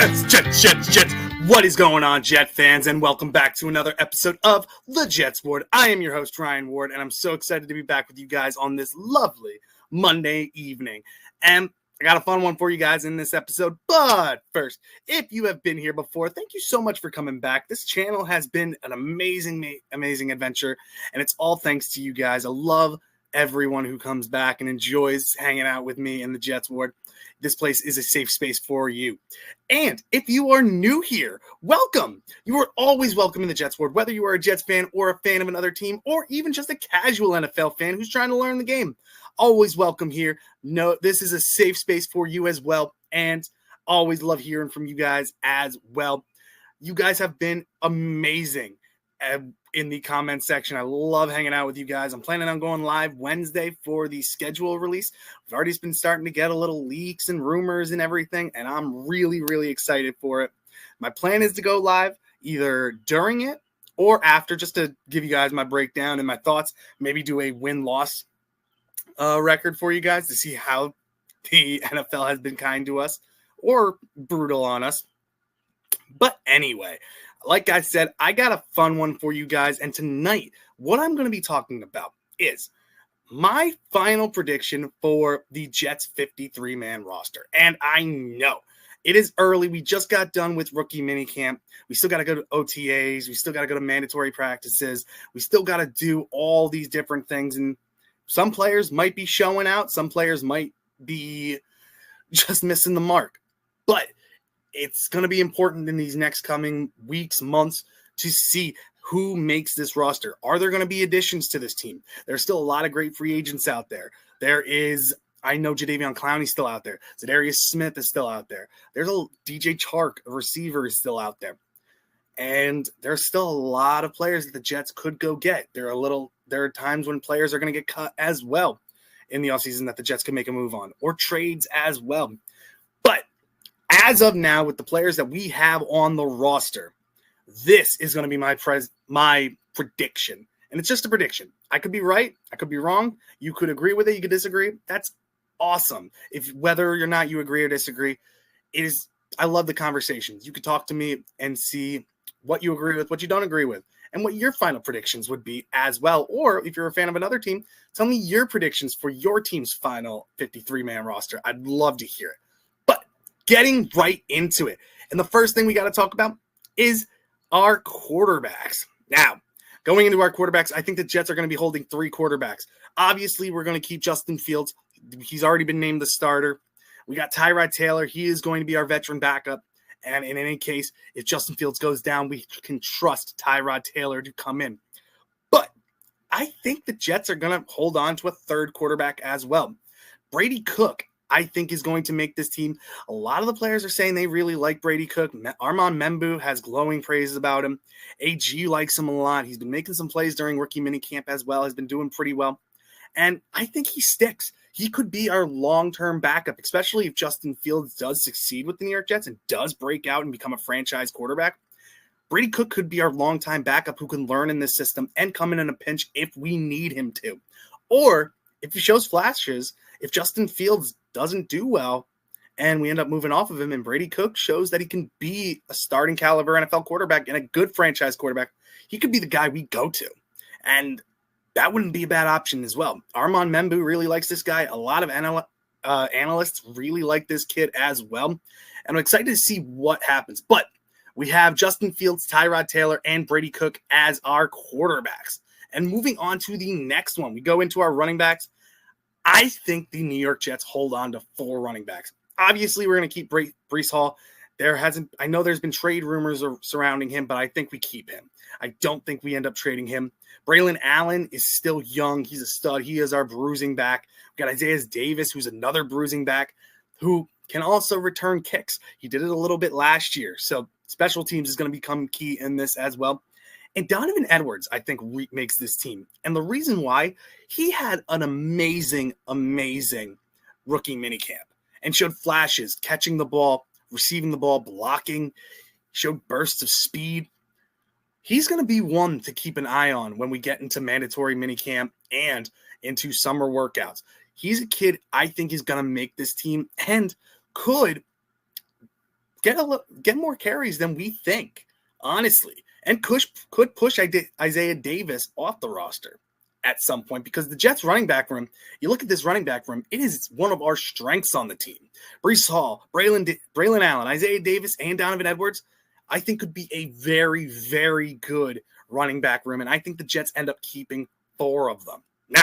Jets. What is going on, Jet fans? And welcome back to another episode of The Jets Ward. I am your host, Ryan Ward, and I'm so excited to be back with you guys on this lovely Monday evening. And I got a fun one for you guys in this episode. But first, if you have been here before, thank you so much for coming back. This channel has been an amazing adventure, and it's all thanks to you guys. I love everyone who comes back and enjoys hanging out with me in the Jets Ward. This place is a safe space for you. And if you are new here, welcome. You are always welcome in the Jets Ward, whether you are a Jets fan or a fan of another team, or even just a casual NFL fan who's trying to learn the game. Always welcome here. No, this is a safe space for you as well. And always love hearing from you guys as well. You guys have been amazing in the comments section. I love hanging out with you guys. I'm planning on going live Wednesday for the schedule release. We've already been starting to get a little leaks and rumors and everything, and I'm really excited for it. My plan is to go live either during it or after, just to give you guys my breakdown and my thoughts, maybe do a win-loss record for you guys to see how the NFL has been kind to us or brutal on us. But anyway, like I said, I got a fun one for you guys. And tonight, what I'm going to be talking about is my final prediction for the Jets 53-man roster. And I know it is early. We just got done with rookie minicamp. We still got to go to OTAs. We still got to go to mandatory practices. We still got to do all these different things. And some players might be showing out. Some players might be just missing the mark. But it's going to be important in these next coming weeks, months, to see who makes this roster. Are there going to be additions to this team? There's still a lot of great free agents out there. I know Jadeveon Clowney's still out there. Zadarius Smith is still out there. There's a DJ Chark, a receiver, is still out there. And there's still a lot of players that the Jets could go get. There are times when players are going to get cut as well in the offseason that the Jets can make a move on, or trades as well. But as of now, with the players that we have on the roster, this is going to be my prediction. And it's just a prediction. I could be right. I could be wrong. You could agree with it. You could disagree. That's awesome. Whether or not you agree or disagree, I love the conversations. You could talk to me and see what you agree with, what you don't agree with, and what your final predictions would be as well. Or if you're a fan of another team, tell me your predictions for your team's final 53-man roster. I'd love to hear it. Getting right into it. And the first thing we got to talk about is our quarterbacks. Now, going into our quarterbacks, I think the Jets are going to be holding 3 quarterbacks. Obviously, we're going to keep Justin Fields. He's already been named the starter. We got Tyrod Taylor. He is going to be our veteran backup. And in any case, if Justin Fields goes down, we can trust Tyrod Taylor to come in. But I think the Jets are going to hold on to a 3rd quarterback as well. Brady Cook, I think, is going to make this team. A lot of the players are saying they really like Brady Cook. Armand Membu has glowing praises about him. AG likes him a lot. He's been making some plays during rookie minicamp as well. Has been doing pretty well. And I think he sticks. He could be our long-term backup, especially if Justin Fields does succeed with the New York Jets and does break out and become a franchise quarterback. Brady Cook could be our long-time backup who can learn in this system and come in a pinch if we need him to. Or if he shows flashes, if Justin Fields doesn't do well and we end up moving off of him and Brady Cook shows that he can be a starting caliber NFL quarterback and a good franchise quarterback, he could be the guy we go to. And that wouldn't be a bad option as well. Armand Membu really likes this guy. A lot of analysts really like this kid as well. And I'm excited to see what happens. But we have Justin Fields, Tyrod Taylor, and Brady Cook as our quarterbacks. And moving on to the next one, we go into our running backs. I think the New York Jets hold on to 4 running backs. Obviously, we're going to keep Breece Hall. I know there's been trade rumors surrounding him, but I think we keep him. I don't think we end up trading him. Braylon Allen is still young. He's a stud. He is our bruising back. We've got Isaiah Davis, who's another bruising back, who can also return kicks. He did it a little bit last year. So special teams is going to become key in this as well. And Donovan Edwards, I think, makes this team. And the reason why, he had an amazing rookie minicamp and showed flashes, catching the ball, receiving the ball, blocking, showed bursts of speed. He's going to be one to keep an eye on when we get into mandatory minicamp and into summer workouts. He's a kid I think is going to make this team and could get more carries than we think, honestly, and could push Isaiah Davis off the roster at some point, because the Jets running back room, you look at this running back room, it is one of our strengths on the team. Breece Hall, Braylon Allen, Isaiah Davis, and Donovan Edwards, I think could be a very, very good running back room, and I think the Jets end up keeping 4 of them. Now,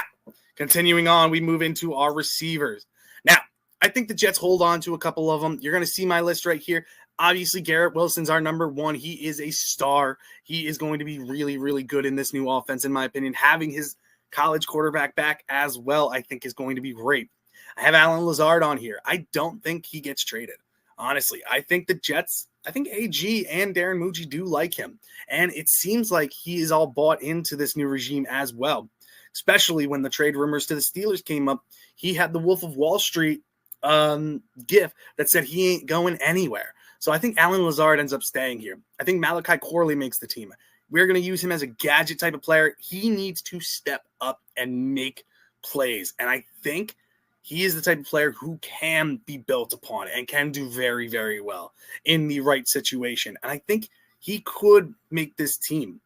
continuing on, we move into our receivers. Now, I think the Jets hold on to a couple of them. You're going to see my list right here. Obviously, Garrett Wilson's our number 1. He is a star. He is going to be really, really good in this new offense, in my opinion. Having his college quarterback back as well, I think, is going to be great. I have Allen Lazard on here. I don't think he gets traded. Honestly, I think the Jets, I think AG and Darren Mucci do like him. And it seems like he is all bought into this new regime as well, especially when the trade rumors to the Steelers came up. He had the Wolf of Wall Street gif that said he ain't going anywhere. So I think Allen Lazard ends up staying here. I think Malachi Corley makes the team. We're going to use him as a gadget type of player. He needs to step up and make plays. And I think he is the type of player who can be built upon and can do very, very well in the right situation. And I think he could make this team.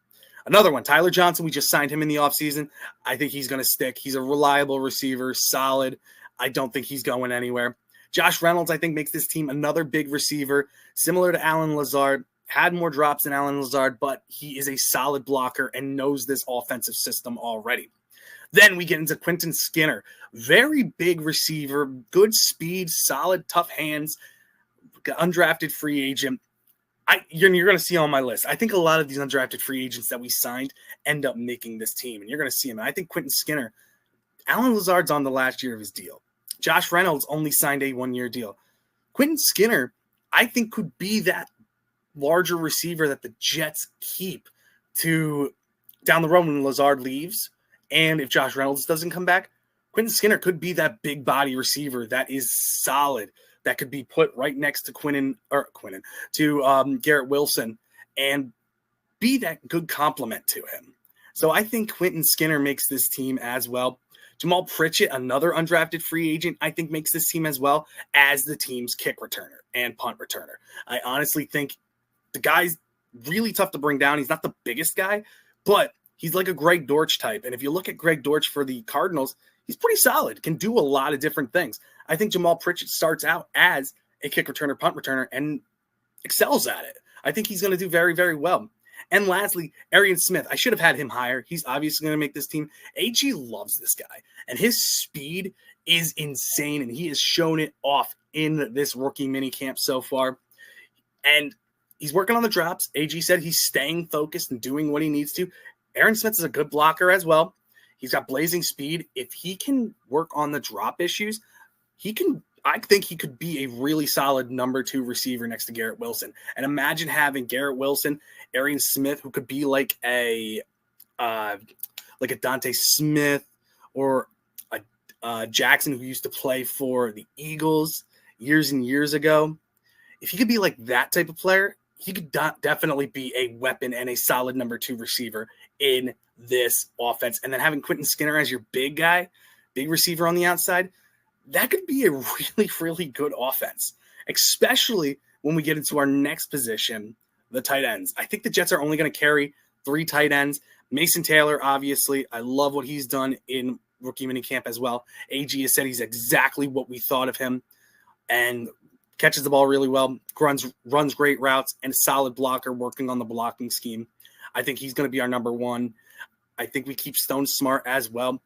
Another one, Tyler Johnson, we just signed him in the offseason. I think he's going to stick. He's a reliable receiver, solid. I don't think he's going anywhere. Josh Reynolds, I think, makes this team another big receiver, similar to Allen Lazard. Had more drops than Allen Lazard, but he is a solid blocker and knows this offensive system already. Then we get into Quentin Skinner, very big receiver, good speed, solid, tough hands, undrafted free agent. You're going to see on my list. I think a lot of these undrafted free agents that we signed end up making this team, and you're going to see him. And I think Quentin Skinner, Allen Lazard's on the last year of his deal. Josh Reynolds only signed a 1-year deal. Quentin Skinner, I think, could be that larger receiver that the Jets keep to down the road when Lazard leaves. And if Josh Reynolds doesn't come back, Quentin Skinner could be that big body receiver that is solid, that could be put right next to Garrett Wilson and be that good complement to him. So I think Quentin Skinner makes this team as well. Jamal Pritchett, another undrafted free agent, I think makes this team as well as the team's kick returner and punt returner. I honestly think the guy's really tough to bring down. He's not the biggest guy, but he's like a Greg Dortch type. And if you look at Greg Dortch for the Cardinals, he's pretty solid, can do a lot of different things. I think Jamal Pritchett starts out as a kick returner, punt returner, and excels at it. I think he's going to do very, very well. And lastly, Arian Smith. I should have had him higher. He's obviously going to make this team. AG loves this guy, and his speed is insane, and he has shown it off in this rookie mini camp so far. And he's working on the drops. AG said he's staying focused and doing what he needs to. Aaron Smith is a good blocker as well. He's got blazing speed. If he can work on the drop issues, I think he could be a really solid number 2 receiver next to Garrett Wilson. And imagine having Garrett Wilson, Arian Smith, who could be like a Dante Smith or a Jackson, who used to play for the Eagles years and years ago. If he could be like that type of player, he could definitely be a weapon and a solid number 2 receiver in this offense. And then having Quentin Skinner as your big guy, big receiver on the outside, that could be a really, really good offense, especially when we get into our next position, the tight ends. I think the Jets are only going to carry 3 tight ends. Mason Taylor, obviously, I love what he's done in rookie minicamp as well. AG has said he's exactly what we thought of him and catches the ball really well, runs great routes, and a solid blocker working on the blocking scheme. I think he's going to be our number 1. I think we keep Stone Smart as well.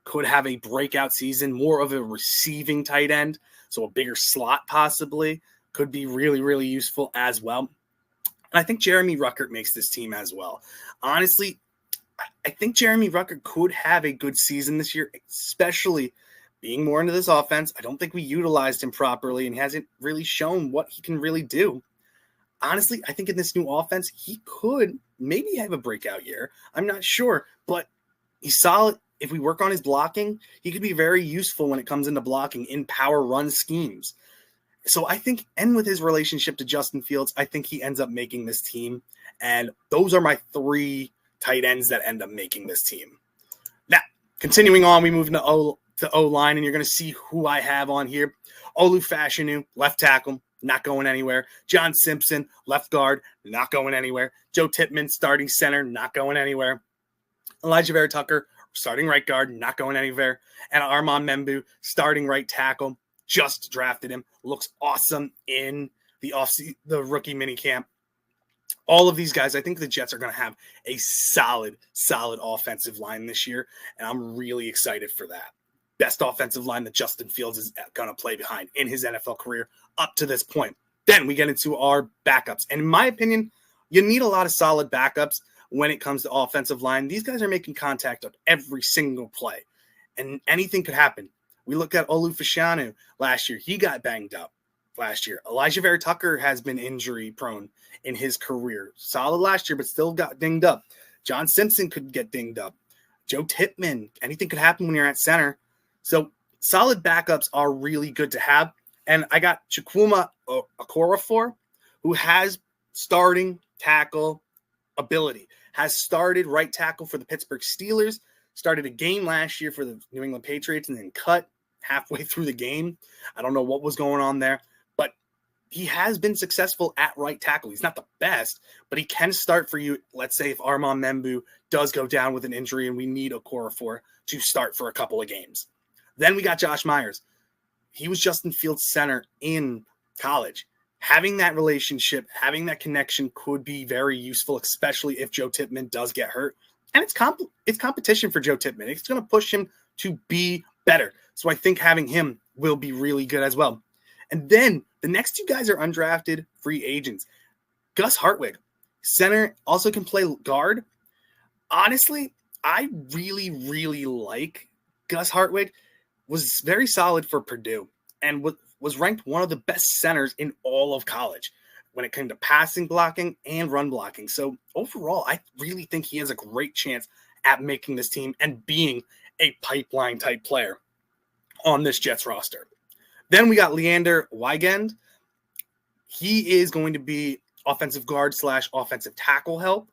Could have a breakout season, more of a receiving tight end, so a bigger slot possibly. Could be really, really useful as well. And I think Jeremy Ruckert makes this team as well. Honestly, I think Jeremy Ruckert could have a good season this year, especially being more into this offense. I don't think we utilized him properly and hasn't really shown what he can really do. Honestly, I think in this new offense, he could maybe have a breakout year. I'm not sure, but he's solid. If we work on his blocking, he could be very useful when it comes into blocking in power run schemes. So I think, and with his relationship to Justin Fields, I think he ends up making this team. And those are my 3 tight ends that end up making this team. Now, continuing on, we move into O-line, and you're going to see who I have on here. Olu Fashanu, left tackle. not going anywhere. John Simpson, left guard, not going anywhere. Joe Tippmann, starting center, not going anywhere. Elijah Vera Tucker, starting right guard, not going anywhere. And Armand Membou, starting right tackle, just drafted him. Looks awesome in the rookie minicamp. All of these guys, I think the Jets are going to have a solid offensive line this year, and I'm really excited for that. Best offensive line that Justin Fields is going to play behind in his NFL career up to this point. Then we get into our backups. And in my opinion, you need a lot of solid backups when it comes to offensive line. These guys are making contact on every single play, and anything could happen. We look at Olu Fashanu last year. He got banged up last year. Elijah Vera Tucker has been injury prone in his career. Solid last year, but still got dinged up. John Simpson could get dinged up. Joe Tippmann, anything could happen when you're at center. So solid backups are really good to have. And I got Chukwuma Okorafor, who has starting tackle ability, has started right tackle for the Pittsburgh Steelers, started a game last year for the New England Patriots, and then cut halfway through the game. I don't know what was going on there, but he has been successful at right tackle. He's not the best, but he can start for you. Let's say if Armand Membou does go down with an injury and we need Okorafor to start for a couple of games. Then we got Josh Myers. He was Justin Fields' center in college. Having that relationship, having that connection could be very useful, especially if Joe Tippmann does get hurt. And it's competition for Joe Tippmann. It's going to push him to be better. So I think having him will be really good as well. And then the next two guys are undrafted free agents. Gus Hartwig, center, also can play guard. Honestly, I really like Gus Hartwig. Was very solid for Purdue and was ranked one of the best centers in all of college when it came to passing blocking and run blocking. So overall, I really think he has a great chance at making this team and being a pipeline type player on this Jets roster. Then we got Leander Weigand. He is going to be offensive guard / offensive tackle help.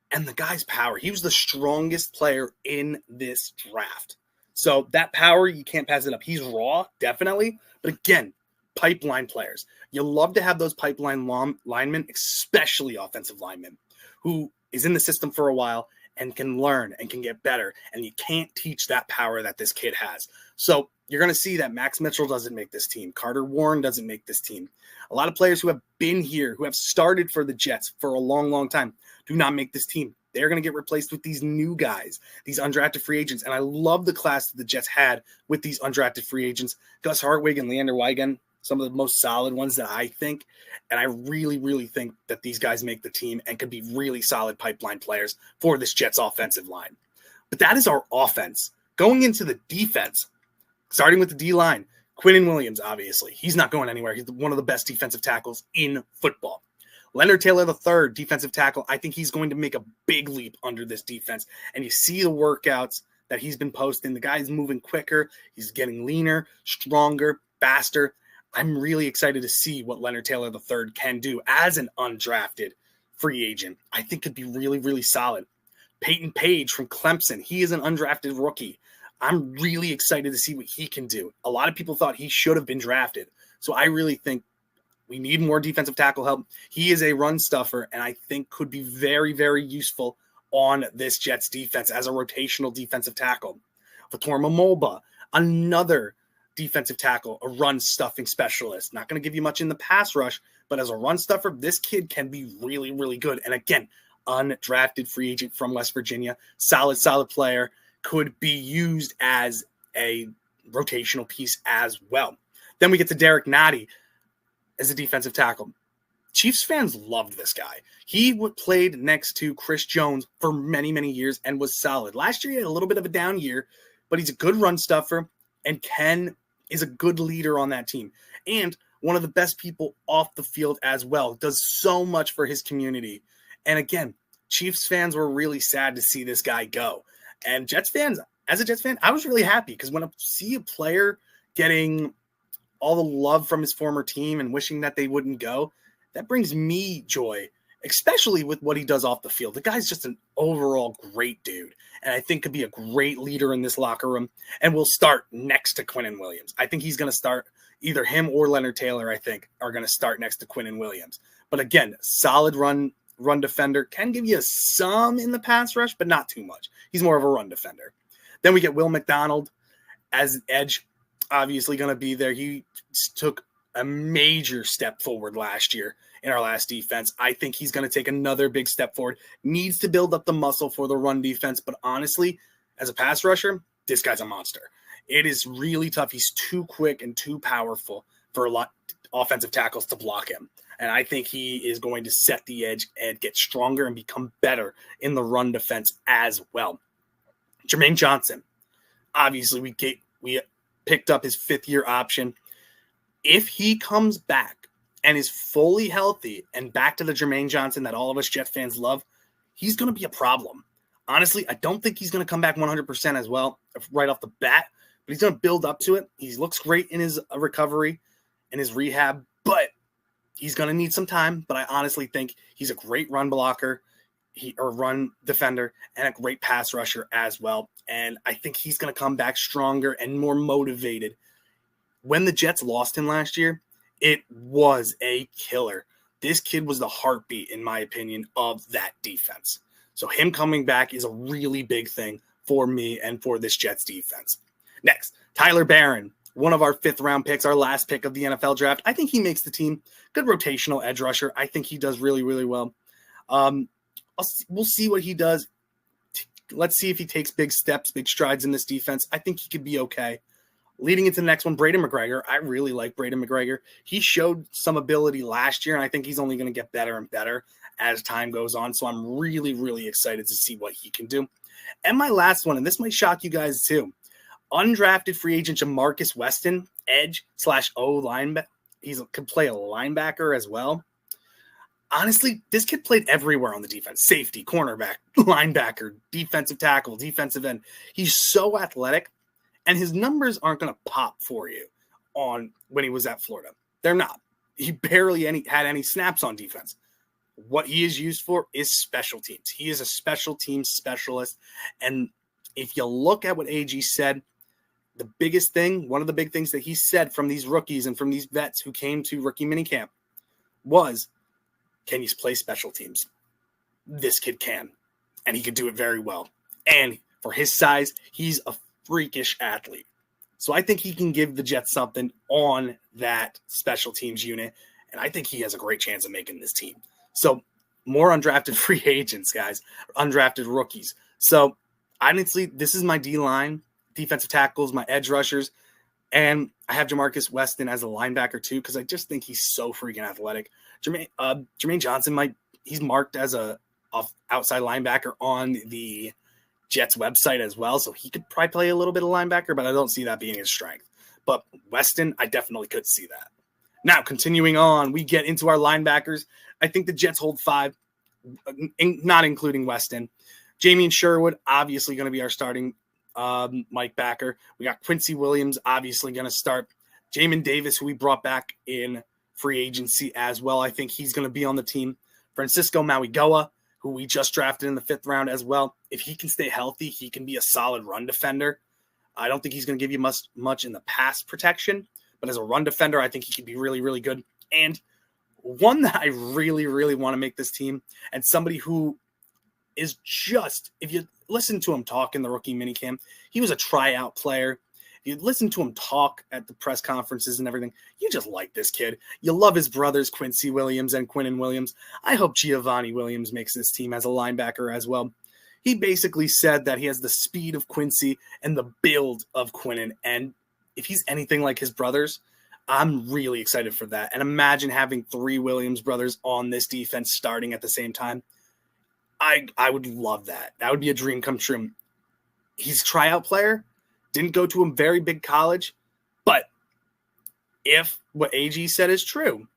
And the guy's power. He was the strongest player in this draft. So that power, you can't pass it up. He's raw, definitely. But again, pipeline players. You love to have those pipeline linemen, especially offensive linemen, who is in the system for a while and can learn and can get better. And you can't teach that power that this kid has. So you're going to see that Max Mitchell doesn't make this team. Carter Warren doesn't make this team. A lot of players who have been here, who have started for the Jets for a long time, do not make this team. They're going to get replaced with these new guys, these undrafted free agents. And I love the class that the Jets had with these undrafted free agents. Gus Hartwig and Leander Weigand, some of the most solid ones that I think. And I really think that these guys make the team and could be really solid pipeline players for this Jets offensive line. But that is our offense. Going into the defense, starting with the D-line, Quinnen Williams, obviously. He's not going anywhere. He's one of the best defensive tackles in football. Leonard Taylor III, defensive tackle, I think he's going to make a big leap under this defense. And you see the workouts that he's been posting. The guy's moving quicker. He's getting leaner, stronger, faster. I'm really excited to see what Leonard Taylor III can do as an undrafted free agent. I think could be really solid. Peyton Page from Clemson. He is an undrafted rookie. I'm really excited to see what he can do. A lot of people thought he should have been drafted. So I really think we need more defensive tackle help. He is a run stuffer, and I think could be very useful on this Jets defense as a rotational defensive tackle. Fatorma Molba, another defensive tackle, a run stuffing specialist. Not going to give you much in the pass rush, but as a run stuffer, this kid can be really good. And again, undrafted free agent from West Virginia, solid player, could be used as a rotational piece as well. Then we get to Derek Nottie as a defensive tackle. Chiefs fans loved this guy. He played next to Chris Jones for many years and was solid. Last year, he had a little bit of a down year, but he's a good run stuffer and is a good leader on that team. And one of the best people off the field as well. Does so much for his community. And again, Chiefs fans were really sad to see this guy go. And Jets fans, as a Jets fan, I was really happy because when I see a player getting all the love from his former team and wishing that they wouldn't go, that brings me joy, especially with what he does off the field. The guy's just an overall great dude, and I think could be a great leader in this locker room and will start next to Quinnen Williams. I think he's going to start either him or Leonard Taylor, I think, are going to start next to Quinnen Williams. But again, solid run defender, can give you some in the pass rush, but not too much. He's more of a run defender. Then we get Will McDonald as an edge, obviously going to be there. He took a major step forward last year in our last defense. I think he's going to take another big step forward. Needs to build up the muscle for the run defense, but honestly, as a pass rusher, this guy's a monster. It is really tough. He's too quick and too powerful for a lot offensive tackles to block him. And I think he is going to set the edge and get stronger and become better in the run defense as well. Jermaine Johnson, obviously we picked up his 5th-year option. If he comes back and is fully healthy and back to the Jermaine Johnson that all of us Jet fans love, he's going to be a problem. Honestly, I don't think he's going to come back 100% as well right off the bat, but he's going to build up to it. He looks great in his recovery and his rehab, but he's going to need some time. But I honestly think he's a great run blocker, run defender, and a great pass rusher as well. And I think he's going to come back stronger and more motivated. When the Jets lost him last year, it was a killer. This kid was the heartbeat, in my opinion, of that defense. So him coming back is a really big thing for me and for this Jets defense. Next, Tyler Barron, one of our 5th-round picks, our last pick of the NFL draft. I think he makes the team. Good rotational edge rusher. I think he does really, really well. We'll see what he does. Let's see if he takes big steps, big strides in this defense. I think he could be okay. Leading into the next one, Braden McGregor. I really like Braden McGregor. He showed some ability last year, and I think he's only going to get better and better as time goes on. So I'm really, really excited to see what he can do. And my last one, and this might shock you guys too, undrafted free agent Jamarcus Weston, edge / O linebacker. He could play a linebacker as well. Honestly, this kid played everywhere on the defense. Safety, cornerback, linebacker, defensive tackle, defensive end. He's so athletic, and his numbers aren't going to pop for you on when he was at Florida. They're not. He barely had any snaps on defense. What he is used for is special teams. He is a special teams specialist. And if you look at what AG said, one of the big things that he said from these rookies and from these vets who came to rookie minicamp was, can you play special teams? This kid can, and he could do it very well. And for his size, he's a freakish athlete. So I think he can give the Jets something on that special teams unit, and I think he has a great chance of making this team. So more undrafted free agents, guys, undrafted rookies. So honestly, this is my D-line, defensive tackles, my edge rushers, and I have Jamarcus Weston as a linebacker too because I just think he's so freaking athletic. Jermaine Johnson he's marked as a outside linebacker on the Jets website as well, so he could probably play a little bit of linebacker, but I don't see that being his strength. But Weston, I definitely could see that. Now, continuing on, we get into our linebackers. I think the Jets hold 5, not including Weston. Jamien Sherwood, obviously going to be our starting Mike backer. We got Quincy Williams, obviously going to start. Jamin Davis, who we brought back in free agency as well. I think he's going to be on the team. Francisco Mauigoa, who we just drafted in the 5th round as well. If he can stay healthy, he can be a solid run defender. I don't think he's going to give you much in the pass protection, but as a run defender, I think he could be really, really good. And one that I really, really want to make this team, and somebody who is just, if you listen to him talk in the rookie minicamp, he was a tryout player. If you listen to him talk at the press conferences and everything, you just like this kid. You love his brothers, Quincy Williams and Quinnen Williams. I hope Giovanni Williams makes this team as a linebacker as well. He basically said that he has the speed of Quincy and the build of Quinnen. And if he's anything like his brothers, I'm really excited for that. And imagine having 3 Williams brothers on this defense starting at the same time. I would love that. That would be a dream come true. He's a tryout player. Didn't go to a very big college, but if what AG said is true,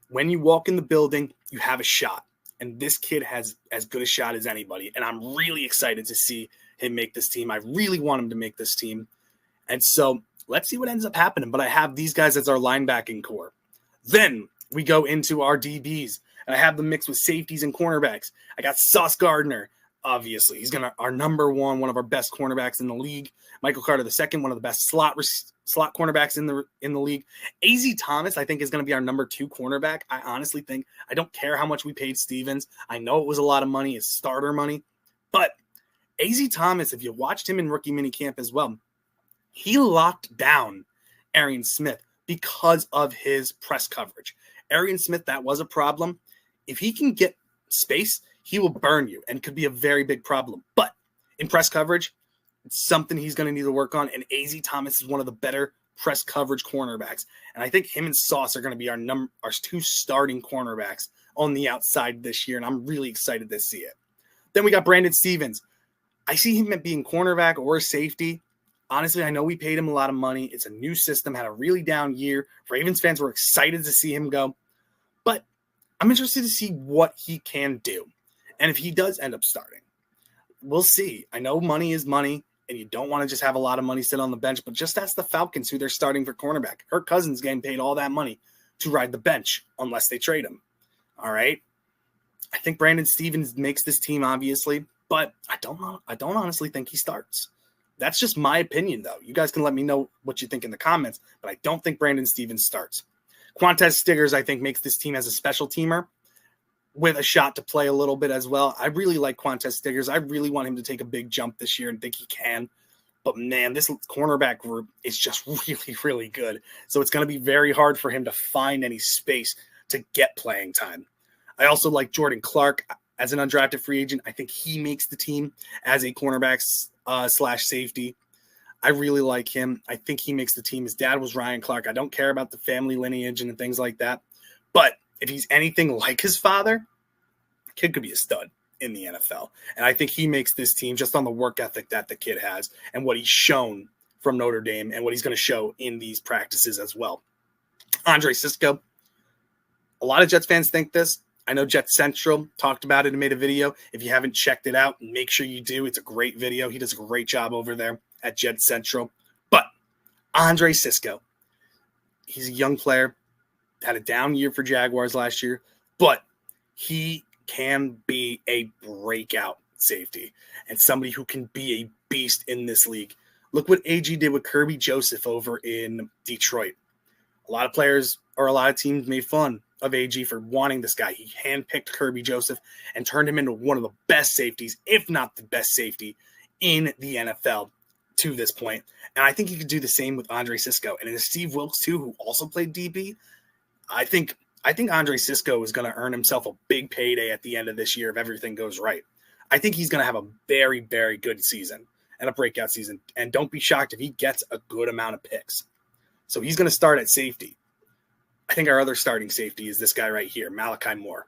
when you walk in the building, you have a shot. And this kid has as good a shot as anybody. And I'm really excited to see him make this team. I really want him to make this team. And so let's see what ends up happening. But I have these guys as our linebacking core. Then we go into our DBs. And I have them mixed with safeties and cornerbacks. I got Sauce Gardner, obviously. He's our number one of our best cornerbacks in the league. Michael Carter II, one of the best slot cornerbacks in the league. AZ Thomas, I think, is going to be our number 2 cornerback. I honestly think, I don't care how much we paid Stevens. I know it was a lot of money, it's starter money. But AZ Thomas, if you watched him in rookie minicamp as well, he locked down Arian Smith because of his press coverage. Arian Smith, that was a problem. If he can get space, he will burn you and could be a very big problem. But in press coverage, it's something he's going to need to work on. And AZ Thomas is one of the better press coverage cornerbacks. And I think him and Sauce are going to be our 2 starting cornerbacks on the outside this year. And I'm really excited to see it. Then we got Brandon Stephens. I see him at being cornerback or safety. Honestly, I know we paid him a lot of money. It's a new system, had a really down year. Ravens fans were excited to see him go. But I'm interested to see what he can do. And if he does end up starting, we'll see. I know money is money, and you don't want to just have a lot of money sit on the bench, but just ask the Falcons who they're starting for cornerback. Kirk Cousins getting paid all that money to ride the bench unless they trade him. All right? I think Brandon Stephens makes this team, obviously, but I don't honestly think he starts. That's just my opinion, though. You guys can let me know what you think in the comments, but I don't think Brandon Stephens starts. Quantez Stiggers, I think, makes this team as a special teamer with a shot to play a little bit as well. I really like Quantez Stiggers. I really want him to take a big jump this year and think he can. But, man, this cornerback group is just really, really good. So it's going to be very hard for him to find any space to get playing time. I also like Jordan Clark as an undrafted free agent. I think he makes the team as a cornerback / safety. I really like him. I think he makes the team. His dad was Ryan Clark. I don't care about the family lineage and things like that. But if he's anything like his father, the kid could be a stud in the NFL. And I think he makes this team just on the work ethic that the kid has and what he's shown from Notre Dame and what he's going to show in these practices as well. Andre Cisco. A lot of Jets fans think this. I know Jets Central talked about it and made a video. If you haven't checked it out, make sure you do. It's a great video. He does a great job over there at Jets Central. But Andre Cisco, he's a young player, had a down year for Jaguars last year, but he can be a breakout safety and somebody who can be a beast in this league. Look what AG did with Kirby Joseph over in Detroit. A lot of players or a lot of teams made fun of AG for wanting this guy. He handpicked Kirby Joseph and turned him into one of the best safeties, if not the best safety in the NFL to this point. And I think he could do the same with Andre Cisco. And then Steve Wilkes, too, who also played DB. I think Andre Cisco is going to earn himself a big payday at the end of this year if everything goes right. I think he's going to have a very, very good season and a breakout season. And don't be shocked if he gets a good amount of picks. So he's going to start at safety. I think our other starting safety is this guy right here, Malachi Moore.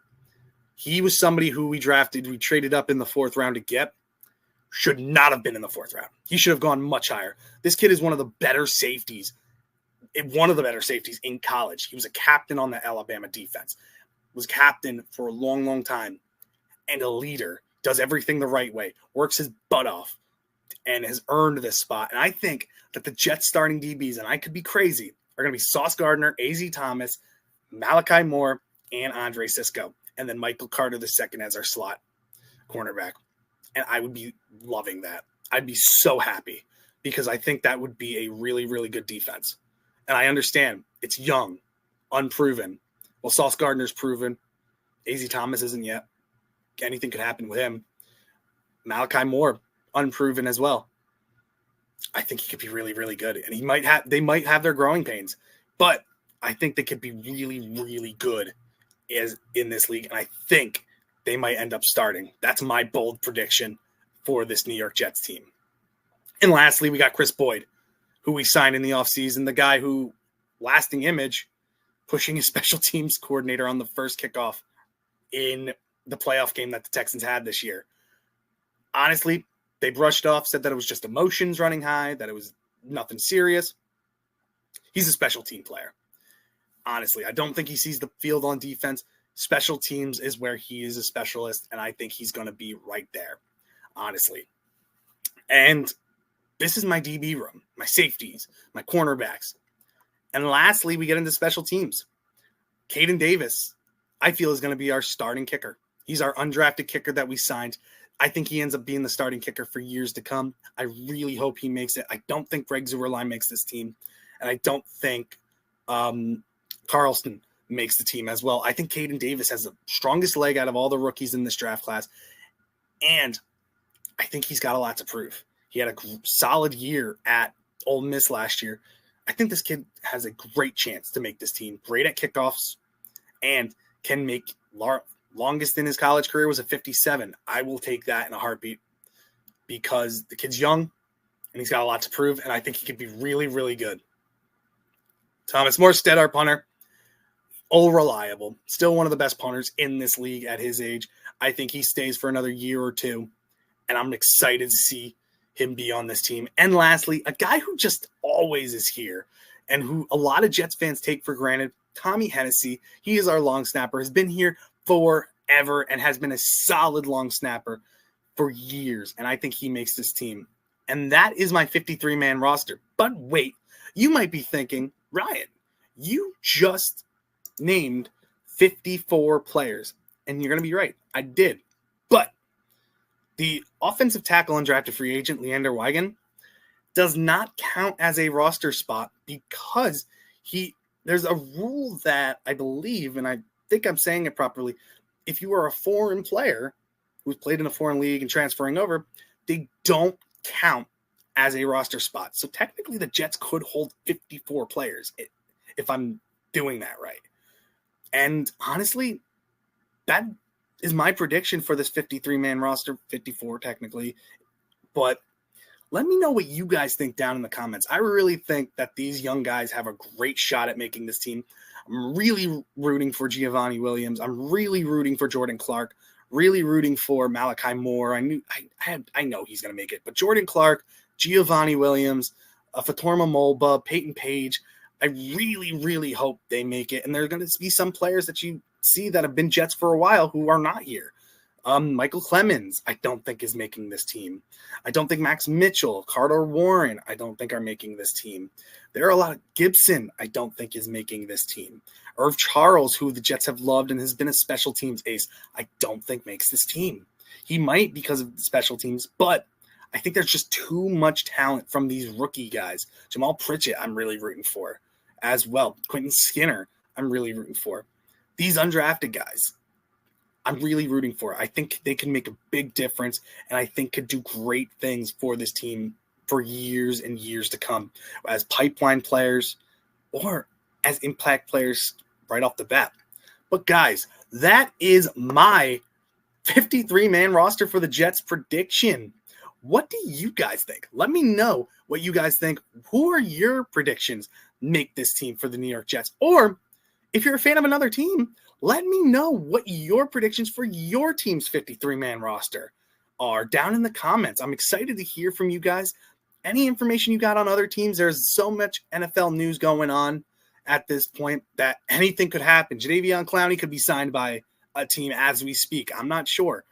He was somebody who we traded up in the 4th round to get. Should not have been in the 4th round. He should have gone much higher. This kid is one of the better safeties in college. He was a captain on the Alabama defense, was captain for a long, long time, and a leader, does everything the right way, works his butt off, and has earned this spot. And I think that the Jets starting DBs, and I could be crazy, are going to be Sauce Gardner, AZ Thomas, Malachi Moore, and Andre Cisco, and then Michael Carter II as our slot cornerback. And I would be loving that. I'd be so happy because I think that would be a really, really good defense. And I understand it's young, unproven. Well, Sauce Gardner's proven. AZ Thomas isn't yet. Anything could happen with him. Malachi Moore, unproven as well. I think he could be really, really good. And they might have their growing pains, but I think they could be really, really good in this league. And I think they might end up starting. That's my bold prediction for this New York Jets team. And lastly, we got Chris Boyd, who we signed in the offseason, the guy who, lasting image, pushing his special teams coordinator on the first kickoff in the playoff game that the Texans had this year. Honestly, they brushed off, said that it was just emotions running high, that it was nothing serious. He's a special team player. Honestly, I don't think he sees the field on defense. Special teams is where he is a specialist, and I think he's going to be right there, honestly. And this is my DB room, my safeties, my cornerbacks. And lastly, we get into special teams. Caden Davis, I feel, is going to be our starting kicker. He's our undrafted kicker that we signed. I think he ends up being the starting kicker for years to come. I really hope he makes it. I don't think Greg Zuerlein makes this team, and I don't think Carlson makes the team as well. I think Caden Davis has the strongest leg out of all the rookies in this draft class, and I think he's got a lot to prove. He had a solid year at Ole Miss last year. I think this kid has a great chance to make this team. Great at kickoffs and can make longest in his college career was a 57. I will take that in a heartbeat because the kid's young and he's got a lot to prove, and I think he could be really, really good. Thomas Morstead, our punter, all reliable. Still one of the best punters in this league at his age. I think he stays for another year or two, and I'm excited to see him be on this team. And lastly, a guy who just always is here and who a lot of Jets fans take for granted, Tommy Hennessy. He is our long snapper, has been here forever and has been a solid long snapper for years. And I think he makes this team. And that is my 53-man roster. But wait, you might be thinking, Ryan, you just named 54 players. And you're going to be right. I did. But the offensive tackle undrafted free agent, Leander Wigan, does not count as a roster spot because there's a rule that I believe, and I think I'm saying it properly, if you are a foreign player who's played in a foreign league and transferring over, they don't count as a roster spot. So technically the Jets could hold 54 players if I'm doing that right. And honestly, that is my prediction for this 53-man roster, 54 technically. But let me know what you guys think down in the comments. I really think that these young guys have a great shot at making this team. I'm really rooting for Giovanni Williams. I'm really rooting for Jordan Clark. Really rooting for Malachi Moore. I know he's going to make it. But Jordan Clark, Giovanni Williams, Fatorma Molba, Peyton Page, I really, really hope they make it. And there are going to be some players that you see that have been Jets for a while who are not here. Michael Clemens, I don't think is making this team. I don't think Max Mitchell, Carter Warren, I don't think are making this team. There are a lot of Gibson, I don't think is making this team. Irv Charles, who the Jets have loved and has been a special teams ace, I don't think makes this team. He might because of the special teams, but I think there's just too much talent from these rookie guys. Jamal Pritchett, I'm really rooting for as well. Quentin Skinner, I'm really rooting for. These undrafted guys, I'm really rooting for. I think they can make a big difference, and I think could do great things for this team for years and years to come as pipeline players or as impact players right off the bat. But guys, that is my 53-man roster for the Jets prediction. What do you guys think? Let me know what you guys think. Who are your predictions make this team for the New York Jets? Or if you're a fan of another team, let me know what your predictions for your team's 53-man roster are down in the comments. I'm excited to hear from you guys. Any information you got on other teams, there's so much NFL news going on at this point that anything could happen. Jadeveon Clowney could be signed by a team as we speak. I'm not sure.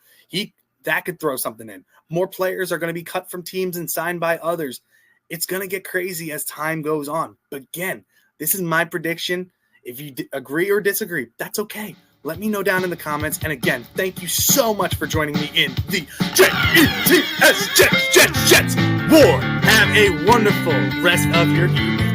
That could throw something in. More players are going to be cut from teams and signed by others. It's going to get crazy as time goes on. But again, this is my prediction. If you agree or disagree, that's okay. Let me know down in the comments. And again, thank you so much for joining me in the Jets War. Have a wonderful rest of your evening.